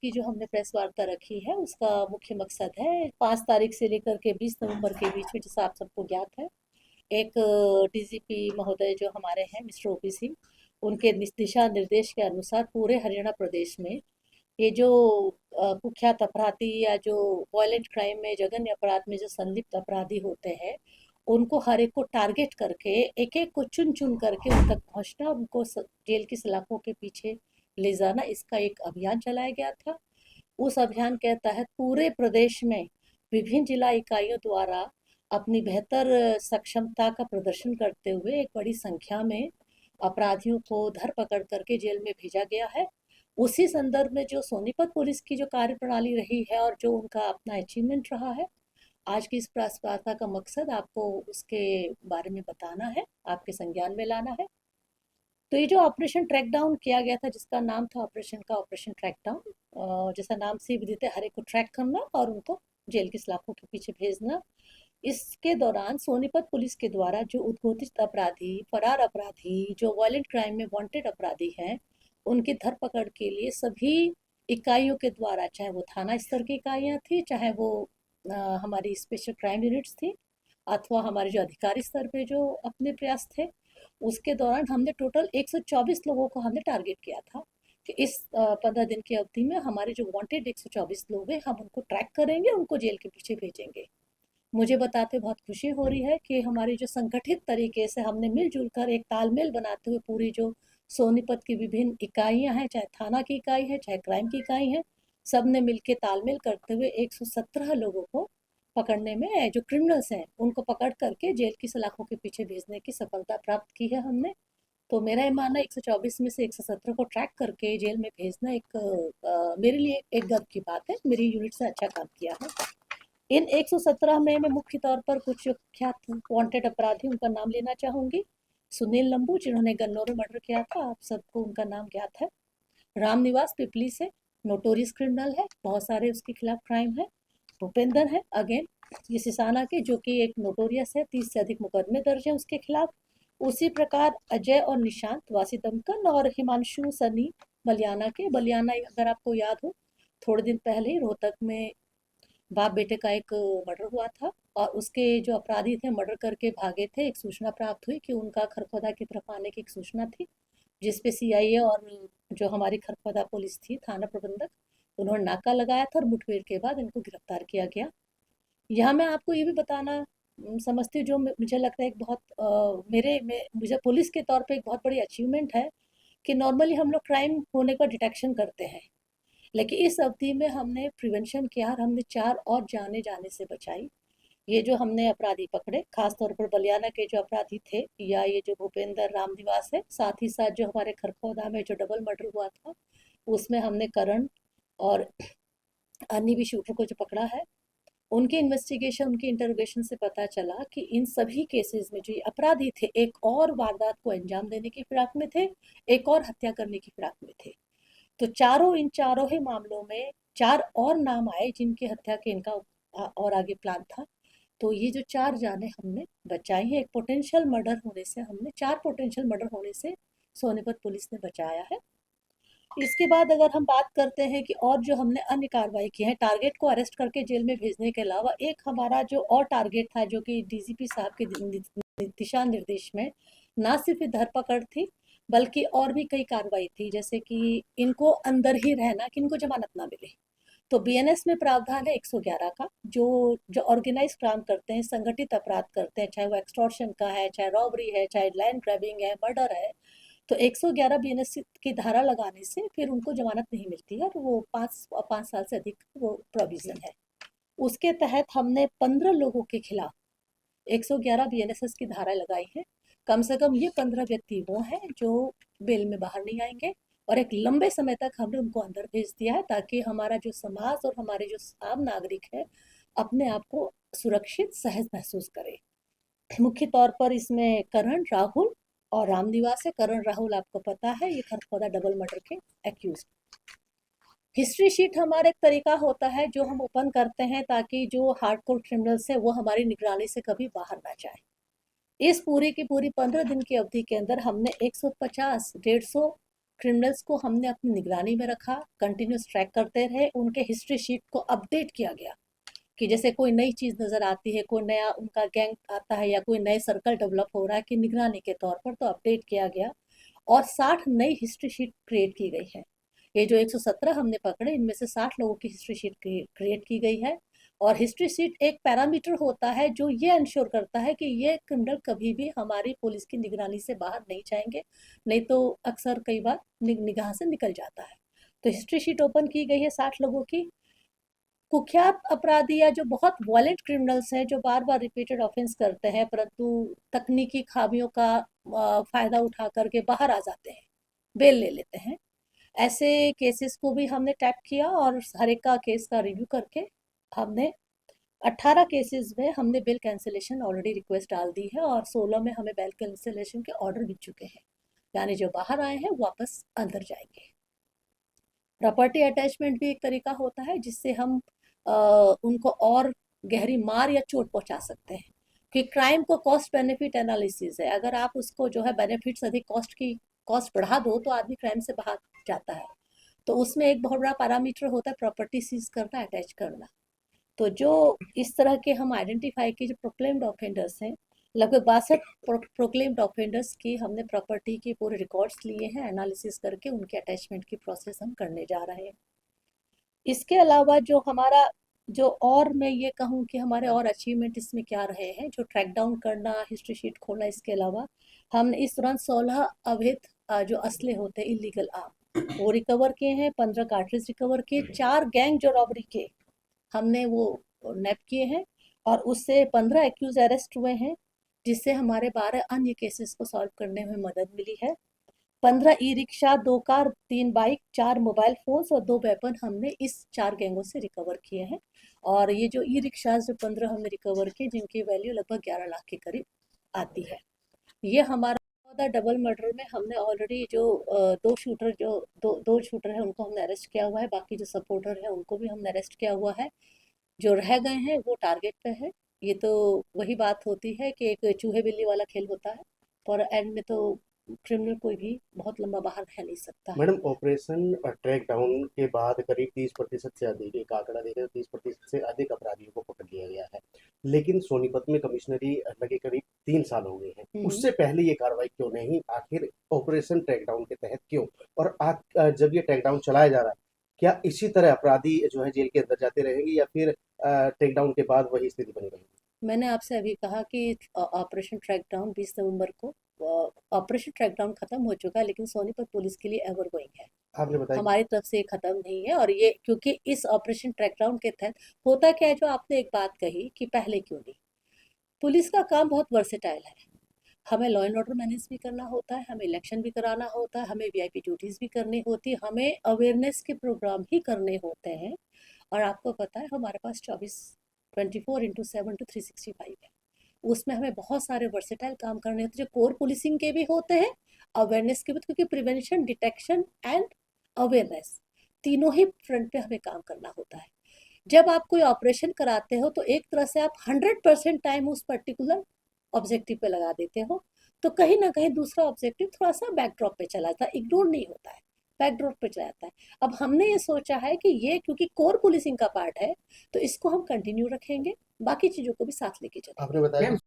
की जो हमने प्रेस वार्ता रखी है उसका मुख्य मकसद है 5 तारीख से लेकर के 20 नवंबर के बीच में, जैसा आप सबको ज्ञात है, एक डीजीपी महोदय जो हमारे हैं मिस्टर ओपी सिंह, उनके दिशा निर्देश के अनुसार पूरे हरियाणा प्रदेश में ये जो कुख्यात अपराधी या जो वायलेंट क्राइम में, जघन्य अपराध में जो संलिप्त अपराधी होते हैं, उनको हर एक को टारगेट करके एक एक को चुन चुन करके उन तक पहुंचना, उनको जेल की सलाखों के पीछे ले जाना, इसका एक अभियान चलाया गया था। उस अभियान के तहत पूरे प्रदेश में विभिन्न जिला इकाइयों द्वारा अपनी बेहतर सक्षमता का प्रदर्शन करते हुए एक बड़ी संख्या में अपराधियों को धर पकड़ करके जेल में भेजा गया है। उसी संदर्भ में जो सोनीपत पुलिस की जो कार्यप्रणाली रही है और जो उनका अपना अचीवमेंट रहा है, आज की इस प्रेस वार्ता का मकसद आपको उसके बारे में बताना है, आपके संज्ञान में लाना है। तो ये जो ऑपरेशन ट्रैक डाउन किया गया था, जिसका नाम था ऑपरेशन ट्रैक डाउन, जैसा नाम से विदित है, हर एक को ट्रैक करना और उनको जेल की सलाखों के पीछे भेजना। इसके दौरान सोनीपत पुलिस के द्वारा जो उद्घोषित अपराधी, फरार अपराधी, जो वायलेंट क्राइम में वांटेड अपराधी हैं, उनकी धरपकड़ के लिए सभी इकाइयों के द्वारा, चाहे वो थाना स्तर की इकाइयाँ थी, चाहे वो हमारी स्पेशल क्राइम यूनिट्स थी, अथवा हमारे जो अधिकारी स्तर पे जो अपने प्रयास थे, उसके दौरान हमने टोटल 124 लोगों को हमने टारगेट किया था कि इस 15 दिन की अवधि में हमारे जो वांटेड 124 लोग हैं, हम उनको ट्रैक करेंगे, उनको जेल के पीछे भेजेंगे। मुझे बताते बहुत खुशी हो रही है कि हमारी जो संगठित तरीके से हमने मिलजुल कर एक तालमेल बनाते हुए पूरी जो सोनीपत की विभिन्न इकाइयां हैं, चाहे थाना की इकाई है, चाहे क्राइम की इकाई है, सब ने मिलकर तालमेल करते हुए 117 लोगों को पकड़ने में, जो क्रिमिनल्स हैं उनको पकड़ करके जेल की सलाखों के पीछे भेजने की सफलता प्राप्त की है हमने। तो मेरा ये मानना 124 में से 117 को ट्रैक करके जेल में भेजना एक मेरे लिए एक गर्व की बात है। मेरी यूनिट से अच्छा काम किया है। इन 117 में मैं मुख्य तौर पर कुछ ख्यात वांटेड अपराधी, उनका नाम लेना चाहूंगी। सुनील लंबू, जिन्होंने गन्नौर में मर्डर किया था, आप सबको उनका नाम ज्ञात है। रामनिवास पिपली से, नोटोरियस क्रिमिनल है, बहुत सारे उसके खिलाफ क्राइम है। भूपेंद्र है, अगेन ये सिसाना के, जो कि एक नोटोरियस है, 30 से अधिक मुकदमे दर्ज है उसके खिलाफ। उसी प्रकार अजय और निशांत वासी दमकन, और हिमांशु सनी बलियाना के। बलियाना, अगर आपको याद हो, थोड़े दिन पहले ही रोहतक में बाप बेटे का एक मर्डर हुआ था, और उसके जो अपराधी थे मर्डर करके भागे थे। एक सूचना प्राप्त हुई कि उनका खरखोदा की तरफ आने की एक सूचना थी, जिसपे सीआईए और जो हमारी खरखोदा पुलिस थी, थाना प्रबंधक, उन्होंने नाका लगाया था और मुठभेड़ के बाद इनको गिरफ्तार किया गया। यहाँ मैं आपको ये भी बताना समझती हूँ, जो मुझे लगता है एक बहुत मुझे पुलिस के तौर पे एक बहुत बड़ी अचीवमेंट है, कि नॉर्मली हम लोग क्राइम होने का डिटेक्शन करते हैं, लेकिन इस अवधि में हमने प्रिवेंशन किया और हमने 4 और जाने जाने से बचाई। ये जो हमने अपराधी पकड़े, खास तौर पर बलियाना के जो अपराधी थे, या ये जो भूपेंद्र रामनिवास है, साथ ही साथ जो हमारे खरखोदा में जो डबल मर्डर हुआ था, उसमें हमने करण और अन्य भी शूटर को जो पकड़ा है, उनकी इन्वेस्टिगेशन, उनकी इंटरोगेशन से पता चला कि इन सभी केसेस में जो अपराधी थे, एक और वारदात को अंजाम देने की फिराक में थे, एक और हत्या करने की फिराक में थे। तो इन चारों ही मामलों में 4 और नाम आए जिनकी हत्या के इनका और आगे प्लान था। तो ये जो 4 जाने हमने बचाई है, एक पोटेंशियल मर्डर होने से, हमने 4 पोटेंशियल मर्डर होने से सोनीपत पुलिस ने बचाया है। इसके बाद अगर हम बात करते हैं कि और जो हमने अन्य कार्रवाई की है, टारगेट को अरेस्ट करके जेल में भेजने के अलावा एक हमारा जो और टारगेट था, जो कि डीजीपी साहब के दिशा निर्देश में ना सिर्फ धरपकड़ थी, बल्कि और भी कई कार्रवाई थी, जैसे कि इनको अंदर ही रहना, कि इनको जमानत ना मिले। तो बीएनएस में प्रावधान है 111 का, जो जो ऑर्गेनाइज क्राइम करते हैं, संगठित अपराध करते हैं, चाहे वो एक्सटॉर्शन का है, चाहे रॉबरी है, चाहे लैंड ग्रैबिंग है, मर्डर है, तो 111 बीएनएस की धारा लगाने से फिर उनको जमानत नहीं मिलती है, और वो 5 साल से अधिक वो प्रोविजन है। उसके तहत हमने 15 लोगों के खिलाफ 111 बीएनएसएस की धारा लगाई है। कम से कम ये 15 व्यक्ति वो हैं जो बेल में बाहर नहीं आएंगे, और एक लंबे समय तक हमने उनको अंदर भेज दिया है, ताकि हमारा जो समाज और हमारे जो आम नागरिक है अपने आप को सुरक्षित, सहज महसूस करे। मुख्य तौर पर इसमें करण, राहुल और रामनिवास है। करण राहुल आपको पता है, ये खरखोदा डबल मर्डर के एक्यूज। हिस्ट्री शीट हमारा एक तरीका होता है जो हम ओपन करते हैं, ताकि जो हार्डकोर क्रिमिनल्स है वो हमारी निगरानी से कभी बाहर ना जाए। इस पूरी की पूरी 15 दिन की अवधि के अंदर हमने 150, 150 क्रिमिनल्स को हमने अपनी निगरानी में रखा, कंटिन्यूस ट्रैक करते रहे, उनके हिस्ट्री शीट को अपडेट किया गया कि जैसे कोई नई चीज़ नज़र आती है, कोई नया उनका गैंग आता है या कोई नए सर्कल डेवलप हो रहा है कि निगरानी के तौर पर, तो अपडेट किया गया और 60 नई हिस्ट्री शीट क्रिएट की गई है। ये जो 117 हमने पकड़े, इनमें से 60 लोगों की हिस्ट्री शीट क्रिएट की गई है। और हिस्ट्री शीट एक पैरामीटर होता है जो ये इंश्योर करता है कि ये क्रिमिनल कभी भी हमारी पुलिस की निगरानी से बाहर नहीं जाएंगे, नहीं तो अक्सर कई बार निगाह से निकल जाता है। तो हिस्ट्री शीट ओपन की गई है 60 लोगों की। कुख्यात अपराधी या जो बहुत वायलेंट क्रिमिनल्स हैं, जो बार बार रिपीटेड ऑफेंस करते हैं परंतु तकनीकी खामियों का फायदा उठा करके बाहर आ जाते हैं, बेल ले लेते हैं, ऐसे केसेस को भी हमने टैप किया और हर एक का केस का रिव्यू करके हमने 18 केसेस में हमने बेल कैंसिलेशन ऑलरेडी रिक्वेस्ट डाल दी है और 16 में हमें बेल कैंसिलेशन के ऑर्डर मिल चुके हैं, यानी जो बाहर आए हैं वापस अंदर जाएंगे। प्रॉपर्टी अटैचमेंट भी एक तरीका होता है जिससे हम उनको और गहरी मार या चोट पहुंचा सकते हैं कि क्राइम को कॉस्ट बेनिफिट एनालिसिस है, अगर आप उसको जो है बेनिफिट्स अधिक कॉस्ट बढ़ा दो तो आदमी क्राइम से भाग जाता है। तो उसमें एक बहुत बड़ा पैरामीटर होता है प्रॉपर्टी सीज करना, अटैच करना। तो जो इस तरह के हम आइडेंटिफाई किए जो प्रोक्लेम्ड ऑफेंडर्स हैं, लगभग 62 प्रोक्लेम्ड ऑफेंडर्स की हमने प्रॉपर्टी की पूरे रिकॉर्ड्स लिए हैं, एनालिसिस करके उनके अटैचमेंट की प्रोसेस हम करने जा रहे हैं। इसके अलावा जो हमारा जो और मैं ये कहूँ कि हमारे और अचीवमेंट इसमें क्या रहे हैं, जो ट्रैक डाउन करना, हिस्ट्री शीट खोलना, इसके अलावा हमने इस दौरान 16 अवैध जो असले होते हैं इलीगल आर्म वो रिकवर किए हैं, 15 कार्ट्रिज रिकवर किए, 4 गैंग जो रॉबरी के हमने वो नैप किए हैं और उससे 15 एक्यूज अरेस्ट हुए हैं, जिससे हमारे 12 अन्य केसेस को सॉल्व करने में मदद मिली है। 15 e rickshaw, 2 car, 3 bike, 4 mobile phones और 2 वेपन हमने इस 4 गैंगों से रिकवर किए हैं। और ये जो ई रिक्शा जो 15 हमने रिकवर किए जिनकी वैल्यू लगभग 11 लाख के करीब आती है। ये हमारा डबल मर्डर में हमने ऑलरेडी जो दो शूटर जो दो शूटर है उनको हमने अरेस्ट किया हुआ है, बाकी जो सपोर्टर है उनको भी हमने अरेस्ट किया हुआ है। जो रह गए हैं वो टारगेट पे है। ये तो वही बात होती है कि एक चूहे बिल्ली वाला खेल होता है, पर एंड में तो क्रिमिनल कोई भी बहुत लंबा बाहर रह नहीं सकता है। मैडम, ऑपरेशन ट्रैक डाउन के बाद करीब 30% से अधिक, एक आंकड़ा देकर 30% से अधिक अपराधियों को पकड़ लिया गया है, लेकिन सोनीपत में कमिश्नरी लगे करीब 3 साल हो गए हैं। हम्म। उससे पहले ये कार्रवाई क्यों नहीं? आखिर ऑपरेशन ट्रैक डाउन के तहत क्यों? और जब ये ट्रैक डाउन चलाया जा रहा है, क्या इसी तरह अपराधी जो है जेल के अंदर जाते रहेंगे या फिर ट्रैक डाउन के बाद वही स्थिति बनी रहेगी? मैंने आपसे अभी कहा कि ऑपरेशन ट्रैक डाउन 20 नवंबर को ऑपरेशन ट्रैक डाउन खत्म हो चुका है, लेकिन सोनीपत पुलिस के लिए एवर गोइंग है। आपने बताया। हमारी तरफ से ये खत्म नहीं है। और ये क्योंकि इस ऑपरेशन ट्रैक डाउन के तहत होता क्या है, जो आपने एक बात कही कि पहले क्यों नहीं, पुलिस का काम बहुत वर्सेटाइल है। हमें लॉ एंड ऑर्डर मैनेज भी करना होता है, हमें इलेक्शन भी कराना होता है, हमें वीआईपी ड्यूटीज भी करनी होती है, हमें अवेयरनेस के प्रोग्राम ही करने होते हैं। और आपको पता है हमारे पास 24/7 है, उसमें हमें बहुत सारे वर्सेटाइल काम करने होते हैं जो कोर पुलिसिंग के भी होते हैं, अवेयरनेस के भी, क्योंकि प्रिवेंशन, डिटेक्शन एंड अवेयरनेस तीनों ही फ्रंट पे हमें काम करना होता है। जब आप कोई ऑपरेशन कराते हो तो एक तरह से आप 100% टाइम उस पर्टिकुलर ऑब्जेक्टिव पे लगा देते हो, तो कहीं ना कहीं दूसरा ऑब्जेक्टिव थोड़ा सा बैकड्रॉप पे चला जाता है, इग्नोर नहीं होता है, बैकड्रॉप पे चला जाता है। अब हमने ये सोचा है कि ये क्योंकि कोर पुलिसिंग का पार्ट है तो इसको हम कंटिन्यू रखेंगे, बाकी चीज़ों को भी साथ लेके चलेंगे। आपने बताया